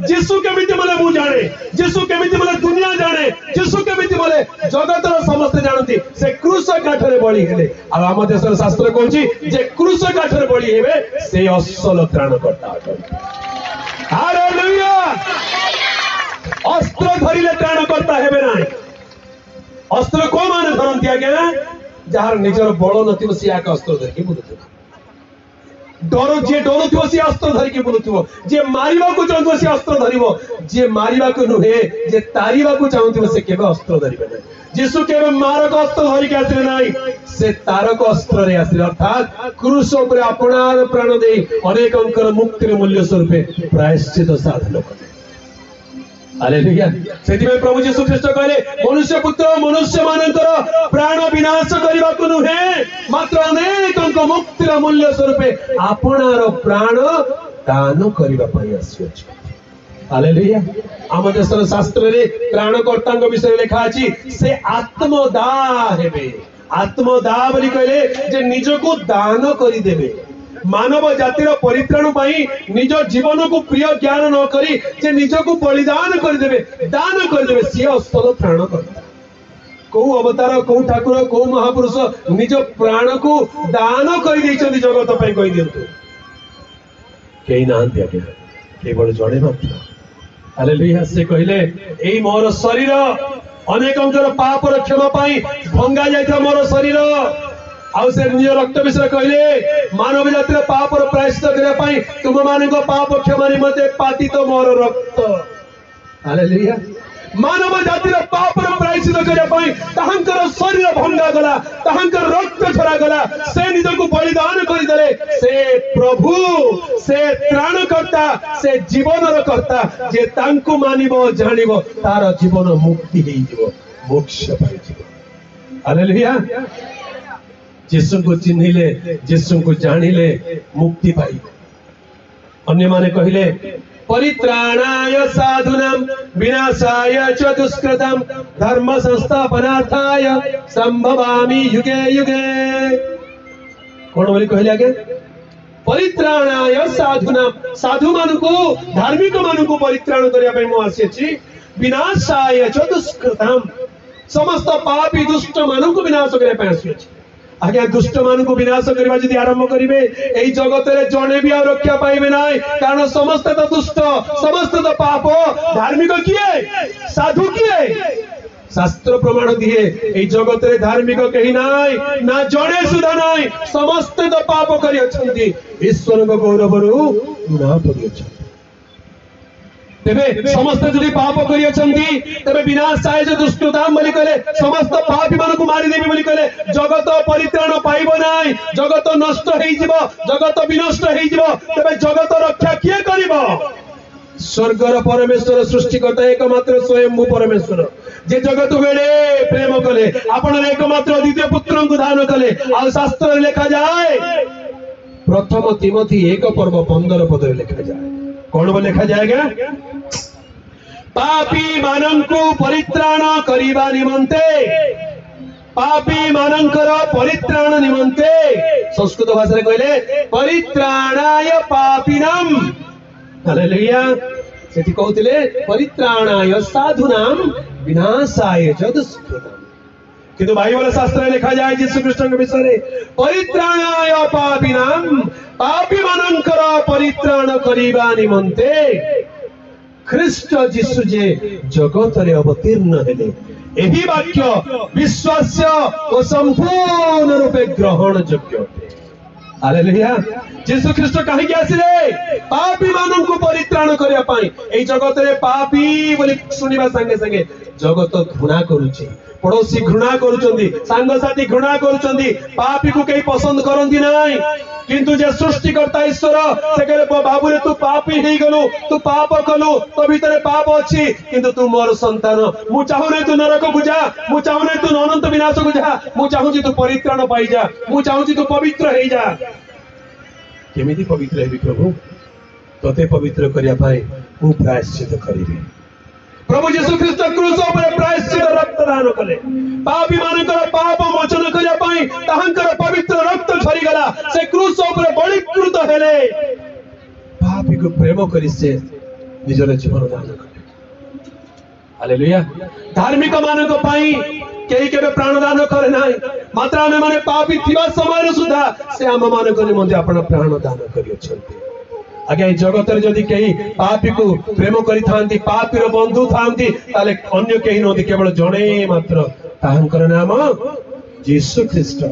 जीशु केमिति बोले मु जाने, जीशु केमिति बोले दुनिया जाने, जीशु केमिति बोले जगतर समस्त जानती से क्रूस काठरे बळी हेले। आ हम देशर शास्त्र कहूची जे क्रूस काठरे बळी हेबे से असल त्राणकर्ता अटंती। हालेलुया। अस्त्र धरिले त्राणकर्ता हेबे नाही। अस्त्र को माने धरंती आज्ञा जार निजर बळ नथिबो से आक अस्त्र धरि बुलुथिबो। डर जे डरुथिबो से अस्त्र धरिकी बुलुथिबो। जे मारिबा को चाहुथिबो से अस्त्र धरिबो। जे मारिबा को नुहे जे तारिबा को चाहुथिबो से केबे अस्त्र धरिबे नाही। जीशु केबे मारक अस्त्र धरिकी आसिले नाही, से तारक अस्त्र रे आसिले। अर्थात क्रूस उपरे आपणार प्राण देई अनेकंकर मुक्तिर मूल्य स्वरूपे प्रायश्चित साधन कले। हालेलुया। सेति में प्रभु यीशु ख्रीष्ट कहले मनुष्य पुत्र मनुष्य मानकर प्राण विनाश करबा को नुहे, मात्र अनेकंक मुक्तिर मूल्य स्वरूपे आपणार प्राण दान करबा पई आसीछ। हालेलुया। आम देशर शास्त्र रे त्राणकर्ता विषय लिखा अछि से आत्मदाह हेबे। आत्मदाह बोली कहले जे निजको दान करि देबे। मानव जातिर परित्राण पाई निज जीवन को प्रिय ज्ञान न करी जे निज को बलिदान कर देबे, दान कर देबे, सी असल प्राण करता। को अवतार को ठाकुर को महापुरुष निज प्राण को दान कर दैछन्ति जगत पई कहि दियंतु। केही नांती आके केवल जड़े मात्र। हालेलुया। से कहले एई मोर शरीर अनेकंकर पापर क्षमा पाई भंगा जायथा मोर शरीर। आउ से निज रक्त विषय कहले मानव जातिर पाप प्रायश्चित करबा पई तुम मानक पाप क्षमा निमंते पातित मोर रक्त। हालेलुया। मानव जातिर पाप प्रायश्चित करबा पई ताहंकर शरीर भंगा गला, ताहंकर रक्त झरा गला, से निज को बलिदान करि देले। से प्रभु से त्राणकर्ता से जीवन कर्ता जे तांको मानिबो जानिबो तार जीवन मुक्ति हेई जिवो, मोक्ष पाई जिवो। हालेलुया। जीशु को चिन्हिले जीशु को जानिले मुक्ति पाई। अन्य माने कहले परित्राणाय साधुनां विनाशाय च दुष्कृतां धर्म संस्थापनार्थाय संभवामि युगे युगे। कोन बोली कहले आगे परित्राणाय साधुनां साधु मानको धार्मिक मानको परित्राण करिया पई मो आसीछि। विनाशाय च दुष्कृतां समस्त पापी दुष्ट मानको विनाश करिया पई आसीछि। आज्ञा दुष्ट मान को विनाश करबा जदि आरंभ करिवे एई जगत रे जणे भी आ रक्षा पाइबे नाही, कारण समस्त तो दुष्ट समस्त तो पाप। धार्मिक किए साधु किए शास्त्र प्रमाण दिए एई जगत रे धार्मिक कहि नाही ना जणे सुधा नाही, समस्त तो पाप करि अछंती ईश्वर को गौरव रु ना परि अछंती। तेबे समस्त जदि पाप करि अछंती तेबे विनाशाय च दुष्कृतां बोली कहले समस्त पापी मान को मारि देबी बोली कहले जगत परित्राण पाइबो नाही, जगत नष्ट हेई जिवो, जगत विनष्ट हेई जिवो। तेबे जगत रक्षा किए करिवो? स्वर्गर परमेश्वर सृष्टिकर्ता एकमात्र स्वयंभू परमेश्वर जे जगत बेले प्रेम कले आपण एकमात्र द्वितीय पुत्र को दान कले। आ शास्त्र लिखा जाए प्रथम तिमोथी 1:15 पद लिखा जाए। कौन बोले लिखा जाएगा? पापी मानंकु परित्राण करिबा निमंते, पापी मानंकर परित्राण निमंते संस्कृत भाषा रे कहले परित्राणाय पापिनाम। हालेलुया। सेठी कहउतिले परित्राणाय साधुनाम विनाशाय च दुष्कृताम। किंतु बाइबल शास्त्र में लिखा जाए यीशु कृष्ण के विषय रे परित्राणाय पापिनाम पापी मानंकर परित्राण करिबा निमंते ख्रीष्ट यीशु जे जगत रे अवतीर्ण हेले। एही वाक्य विश्वास्य ओ संपूर्ण रूपे ग्रहण योग्य। हालेलुया। यीशु ख्रीष्ट कहीं के आसिले पापी मानन को परित्राण करिया पाई। एई जगत रे पापी बोली सुनिबा संगे संगे जगत घृणा करूची, पड़ोसी घृणा करूचंदी, सांग साथी घृणा करूचंदी, पापी को कहीं पसंद करंदी नाही। किंतु जे सृष्टिकर्ता ईश्वर से कहले बाबू रे तू पापी हेई गलु, तू पाप कलु, तो भीतर पाप अछि, किंतु तू मोर संतान, मु चाहू नै तू नरक को जा, मु चाहू नै तू अनंत विनाश को जा, मु चाहू छी तू परित्राण पाई जा, मु चाहू छी तू पवित्र हेई जा। केमिति पवित्र हेबी प्रभु? तते पवित्र करिया पाए मु प्रायश्चित करिबे। प्रभु यीशु ख्रीष्ट क्रूस पर प्रायश्चित रक्त दान कले। पापी मानकर पाप मोचन करिया पाई ताहंकर पवित्र रक्त झरी गला। से क्रूस पर बलिकृत हेले। पापी को प्रेम करि से निजर जीवन दान कले। हालेलुया। धार्मिक मानक पाई केही केबे प्राणदान करे नाही, मात्र आमे माने पापी थिबा समय सुधा से आम मानक निमंते आपण प्राणदान करियछन्ति। आगे जगत जदि कहीं पापी को प्रेम करि थांती, पापीर बंधु थांती, ताले अन्य केही नथि, केवल जणे मात्र, ताहांकर नाम यीशु ख्रीष्ट।